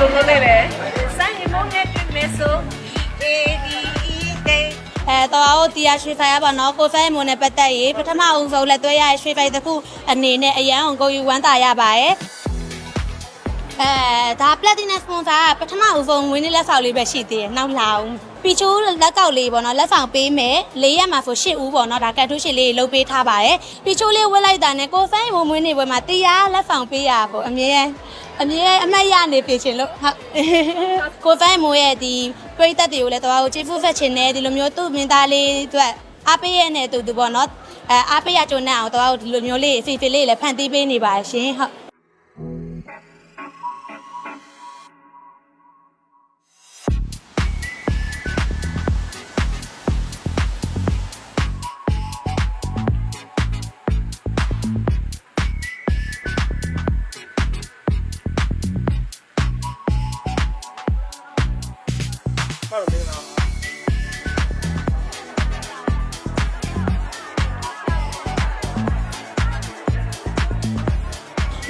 လိုလုပ်လဲလဲစိုင်းမုန်းနဲ့တွေ့မယ်ဆိုတော့တရားရွှေဖိုင်ရပါတော့ကိုဖိုင်မွန်နဲ့ပတ်သက်ရေးပထမအဦးဆုံးလက်သွဲရရွှေဖိုင်တစ်ခုအနေနဲ့အရန်အောင်ကိုယူဝမ်းသာရပါတယ်ဒါ Platinum Sponsor ပထမအဦးဆုံးဝင်းနေလက်ဆောင်လေးပဲရှိသေးတယ်နောက်လာအောင်ပီချိုးလက်ကောက်လေးပေါ့နော်လက်ဆောင်ပေးမယ်၄ရက်မှာဆို၈ဦးပေါ့နော်ဒါကတ်ထူးရှစ်လေးလုပ်ပေးထားပါတယ်ပီချိုးလေးဝက်လိုက်တာနဲ့ကိုဖိုင်မွန်မွေးနေပွဲမှာတရားလက်ဆောင်ပေးရပေါ့အမြဲအမှတ်ရနေပြချင်လို့ဟုတ်ကိုဖိုင်မိုးရဲ့ဒီပရိသတ်တွေကိုလည်းတော်တော်ချစ်ဖူးဖက်ချင်တယ်ဒီလိုမျိုးသူ့မင်းသားလေးအတွက်အားပေးရတဲ့သူပေါ့နော်အားပေးရကြုံနေအောင်တော်တော်ဒီလိုမျိုးလေးဖီဖီလေးလည်းဖန်တီးပေးနေပါရှင်ဟုတ်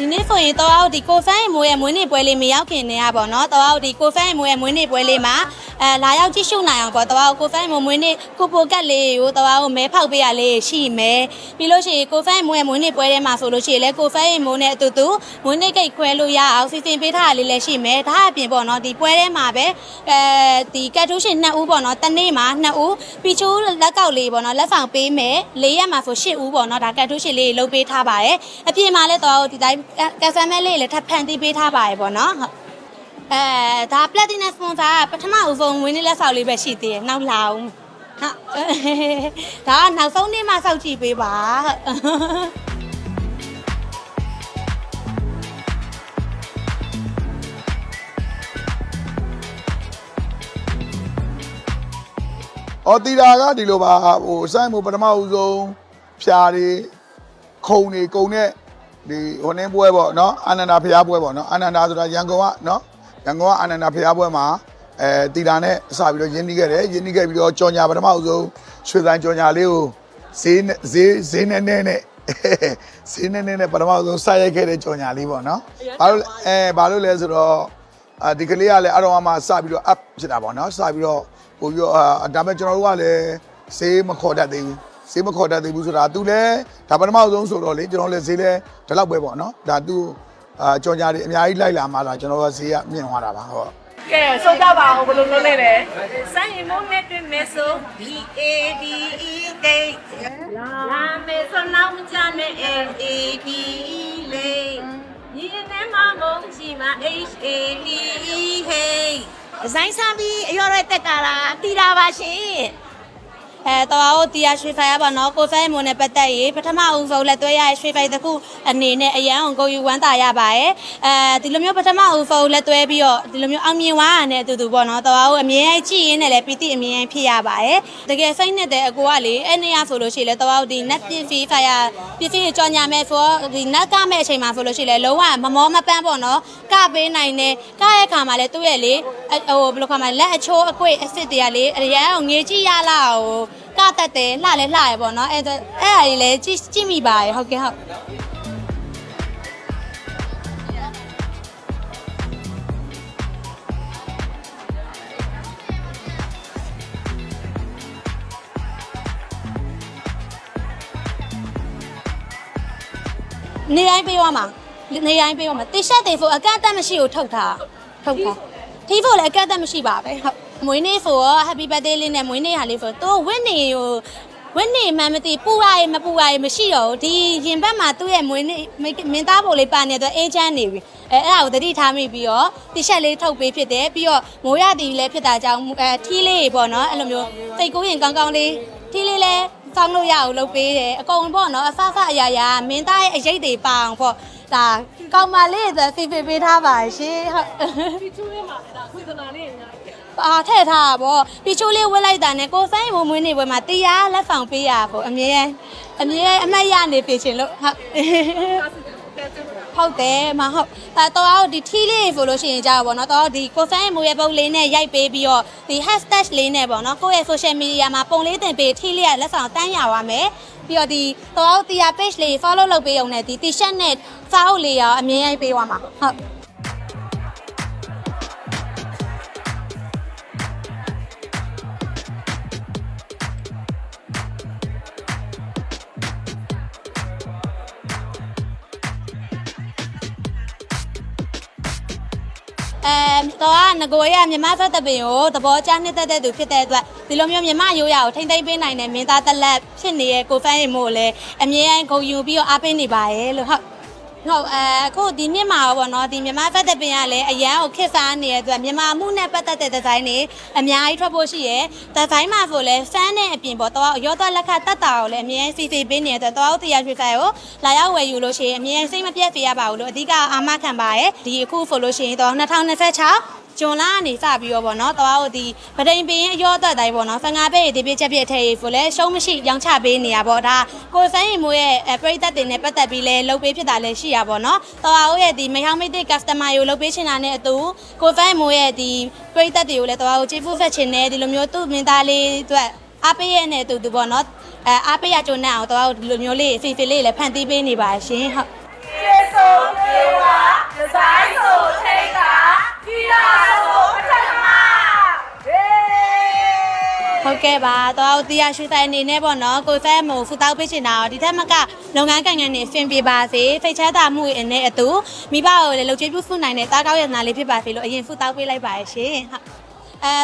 ဒီနေ့ဆိုရင်တော့ဒီကိုဖိုင်မိုးရဲ့မွေးနေ့ပွဲလေးမရောက်ခင်နေရပါတော့တော့ဒီကိုဖိုင်မိုးရဲ့မွေးနေ့ပွဲလေးမှာလာရောက်ကြည့်ရှုနိုင်အောင်ပေါ့တော့ကိုဖိုင်မိုးမွေးနေ့ကိုပိုကတ်လေးကိုတော့မဲဖောက်ပေးရလေးရှိမယ်ပြီးလို့ရှိရင်ကိုဖိုင်မိုးရဲ့မွေးနေ့ပွဲထဲမှာဆိုလို့ရှိရင်လည်းကိုဖိုင်မိုးနဲ့အတူတူမွေးနေ့ကိတ်ခွဲလို့ရအောင်စီစဉ်ပေးထားတာလေးလည်းရှိမယ်ဒါအပြင်ပေါ့နော်ဒီပွဲထဲမှာပဲဒီကတ်ထူးရှင်2ဦးပေါ့နော်တနေ့မှာ2ဦးပီချိုးလက်ကောက်လေးပေါ့နော်လက်ဆောင်ပေးမယ်4ရက်မှာဆို8ဦးပေါ့နော်ဒါကတ်ထူးရှင်လေးလုပ်ပေးထားပါတယ်အပြင်မှာလည်းတော့ဒီတိုင်းကက်ဆမ်မဲလေးလည်းထပ်ဖန်တီးပေးထားပါတယ်ပေါ့နော်ဟုတ်ဒါ Platinum Sponsor ပထမအဦးဆုံးဝင်းနေလက်ဆောင်လေးပဲရှိသေးတယ်နောက်လာအောင်ဟုတ်ဒါနောက်ဆုံးနေ့မှစောက်ကြည့်ပေးပါတီတာကဒီလိုပါဟိုစိုင်းမှုပထမဦးဆုံးဖြာတွေခုံတွေကုံတဲ့ဒီဟိုနှင်းပွဲပေါ့နော်အာနန္ဒာဖျားပွဲပေါ့နော်အာနန္ဒာဆိုတာရန်ကုန်ကနော်ရန်ကုန်ကအာနန္ဒာဖျားပွဲမှာတီတာနဲ့စပြီးတော့ရင်းနှီးခဲ့တယ်ရင်းနှီးခဲ့ပြီးတော့ကြော်ညာပထမဦးဆုံးရွှေဆိုင်ကြော်ညာလေးကိုဈေးနဲ့ပထမဦးဆုံးစရိုက်ခဲ့တဲ့ကြော်ညာလေးပေါ့နော်ဘာလို့လဲဆိုတော့ဒီကလေးကလည်းအတော်မှစပြီးတော့ up ဖြစ်တာပေါ့နော်စပြီးတော့ပို့ပြီးဒါပေမဲ့ကျွန်တော်တို့ကလည်းဈေးမခေါ်တတ်သေးဘူးဈေးမခေါ်တတ်သေးဘူးဆိုတာသူလည်းဒါပထမဆုံးဆိုတော့လေကျွန်တော်လည်းဈေးလဲဒီလောက်ပဲပေါ့နော်ဒါသူကြော်ညာတွေအများကြီးလိုက်လာမှလာကျွန်တော်ကဈေးကမြင့်သွားတာပါဟုတ်ကဲဆိုကြပါအောင်ဘယ်လိုလုပ်လဲလဲစိုင်းမုန်းနဲ့တွေ့မယ်ဆို BADE လာမယ်ဆိုနောက်မချနဲ့ ADE လေးဒီနေ့မှမုန်းချီမှာ HADE ဟေးဒီဇိုင်းဆန်ပြီးအရော်ရဲတက်တာလားတီတာပါရှင်တော့တရားရွှေဖိုင်ရပါတော့ကိုဖိုင်မွန်နဲ့ပတ်သက်ရေးပထမအဦးဆုံးလက်သွဲရရွှေဖိုင်တစ်ခုအနေနဲ့အရန်အောင်ကိုယူဝမ်းသာရပါတယ်ဒီလိုမျိုးပထမအဦးဆုံးလက်သွဲပြီးတော့ဒီလိုမျိုးအောင်မြင်သွားတာနဲ့အတူတူပေါ့နော်တော့အမြင်ရိုက်ကြည့်ရင်းနဲ့လည်းပီတိအမြင်ဖြစ်ရပါတယ်တကယ်စိတ်နဲ့တဲ့အကိုကလေအဲ့နေရဆိုလို့ရှိရင်လည်းတော့ဒီ net ပစ္စည်းဖိုင်ရပစ္စည်းကြော်ညာမဲ့ဆိုဒီ net ကမဲ့အချိန်မှာဆိုလို့ရှိရင်လည်းလုံးဝမမောမပန်းပေါ့နော်ကပေးနိုင်တယ်ကရဲ့ခါမှာလည်းသူ့ရဲ့လေဟိုဘယ်လိုခါမှာလက်အချိုးအကွေ့အစ်စ်တွေကလေအရန်အောင်ငေးကြည့်ရလားဟိုကတတ်တယ်လှလဲလှရပေါ့နော်အဲ့ဒါကြီးလဲကြည့်မိပါရဟုတ်ကဲ့ဟုတ်နေတိုင်းပေးသွားမှာနေတိုင်းပေးသွားမှာတိရှက်တွေဆိုအကန့်အသတ်မရှိကိုထုတ်ထားထီးဖို့လည်းအကန့်အသတ်မရှိပါပဲဟုတ်မွေးနေ့ဆိုတော့ Happy Birthday လေးနဲ့မွေးနေ့ဟာလေးဆိုတော့ဝင်းနေမှန်မသိပူရရမပူရရမရှိတော့ဒီရင်ဘက်မှာသူ့ရဲ့မွေးနေ့မင်းသားပို့လေးပါနေတဲ့အေးချမ်းနေပြီအဲ့ဒါကိုတတိထားမိပြီးတော့တီရှက်လေးထုတ်ပေးဖြစ်တယ်ပြီးတော့မိုးရတီလည်းဖြစ်တာကြောင့်ထီးလေးပေါ့နော်အဲ့လိုမျိုးစိတ်ကူးရင်ကောင်းကောင်းလေးထီးလေးလည်းစောင်းလို့ရအောင်လုပ်ပေးတယ်အကုန်ပေါ့နော်အဆအရာရာမင်းသားရဲ့အရေးတွေပါအောင်ပေါ့ဒါကောင်မလေးဆိုဖိဖိပေးထားပါရှင်ဟုတ်ဒီချိုးလေးမှာဒါခွေသနာလေးအများကြီးထည့်ထားတာပေါ့ပီချိုးလေးဝက်လိုက်တာနဲ့ကိုဖိုင်မွေးနေ့ပွဲမှာတရားလက်ဆောင်ပေးရပေါ့အမြဲအမှတ်ရနေပြချင်လို့ဟုတ်တယ်မဟုတ်တော့ဒီထီးလေးဆိုလို့ရှိရင်ကြာပါတော့တော့ဒီကိုဖိုင်မွေးရဲ့ပုံလေးနဲ့ရိုက်ပေးပြီးတော့ဒီ hashtag လေးနဲ့ပေါ့နော်ကိုယ့်ရဲ့ social media မှာပုံလေးတင်ပေးထီးလေးကလက်ဆောင်တန်းရပါမယ်ပြီးတော့ဒီတော့တရား page လေး follow လုပ်ပေးအောင်နဲ့ဒီ t-shirt နဲ့စာအုပ်လေးရောအမြဲရိုက်ပေးသွားမှာဟုတ် တော့ငကိုရမြန်မာဖက်တပင်ကိုသဘောကျနှစ်သက်တဲ့သူဖြစ်တဲ့အတွက်ဒီလိုမျိုးမြန်မာရိုးရာကိုထိမ့်သိမ့်ပေးနိုင်တဲ့မင်းသားတက်လက်ဖြစ်နေတဲ့ကိုဖန်းရင်မို့လည်းအမြဲတမ်းဂုဏ်ယူပြီးတော့အားပေးနေပါရဲ့လို့ဟုတ်အခုဒီနှစ်မှာပေါ့နော်ဒီမြန်မာဖက်တပင်ကလည်းအရန်ကိုခစ်စားနေတဲ့အတွက်မြန်မာမှုနဲ့ပတ်သက်တဲ့ဒီဇိုင်းတွေအများကြီးထွက်ဖို့ရှိရယ်ဒီဇိုင်းမှာဆိုလည်းဖန်နဲ့အပြင်ပေါ့တော့ရောတော့လက်ခတ်တက်တာကိုလည်းအမြဲစီစီပေးနေတဲ့အတွက်တော့တရားရွှေဆိုင်ကိုလာရောက်ဝယ်ယူလို့ရှိရင်အမြဲစိတ်မပြတ်စေရပါဘူးလို့အဓိကအာမခံပါရဲ့ဒီအခုဆိုလို့ရှိရင်တော့2026ဂျွန်လာကနေစပြီးတော့ပေါ့နော်တဝါတို့ဒီဗဒိန်ပင်အရောသက်တိုင်းပေါ့နော်15ပဲဒီပြည့်ချက်ပြည့်ထဲဆိုလဲရှုံးမရှိရောင်းချပေးနေရပေါ့ဒါကိုစန်းရင်မိုးရဲ့ပရိသတ်တွေနဲ့ပတ်သက်ပြီးလဲလုပ်ပေးဖြစ်တာလဲရှိရပေါ့နော်တဝါတို့ရဲ့ဒီမယောင်မိတ်တဲ့ customer ကိုလုပ်ပေးချင်တာနဲ့အတူကိုစန်းရင်မိုးရဲ့ဒီပရိသတ်တွေကိုလဲတဝါတို့ကျေးဇူးဆက်ချင်တယ်ဒီလိုမျိုးသူ့မင်းသားလေးအတွက်အားပေးရတဲ့သူပေါ့နော်အားပေးရကြုံနဲ့အောင်တဝါတို့ဒီလိုမျိုးလေးဖေဖေလေးလည်းဖန်တီးပေးနေပါရှင်ဟုတ်ကျေးဇူးပြေဝါဒီဇိုင်းဆိုထိတ်ကဒီလာဆိုပထမဟုတ်ကဲ့ပါတော့တရားရွှေဆိုင်အနေနဲ့ပေါ့နော်ကိုဖဲမို့ဖူတောက်ပေးချင်တာဒီထက်မကလုပ်ငန်းကိုင်ငန်းတွေအဆင်ပြေပါစေဖိတ်ချတာမှုအနဲ့အတူမိဘကိုလည်းလုပ်ချေပြုစုနိုင်တဲ့တားကောက်ရနာလေးဖြစ်ပါစေလို့အရင်ဖူတောက်ပေးလိုက်ပါရရှင်ဟုတ်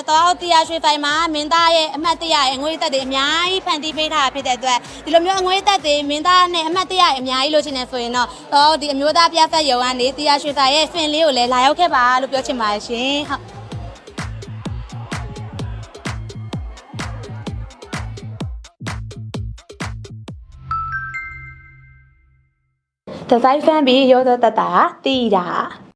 တော့တရားရွှေဆိုင်မှာမင်းသားရဲ့အမှတ်တရရဲ့အငွေသက်တွေအများကြီးဖန်တီးပေးထားဖြစ်တဲ့အတွက်ဒီလိုမျိုးအငွေသက်တွေမင်းသားနဲ့အမှတ်တရရဲ့အများကြီးလို့ချင်နေဆိုရင်တော့ဒီအမျိုးသားပြဖက်ရုံကနေတရားရွှေဆိုင်ရဲ့ဖင်လေးကိုလည်းလာရောက်ခဲ့ပါလို့ပြောချင်ပါရှင်ဟုတ်ဒီဇိုင်းဖန်ပြီးရောတော့တတာတီးတာ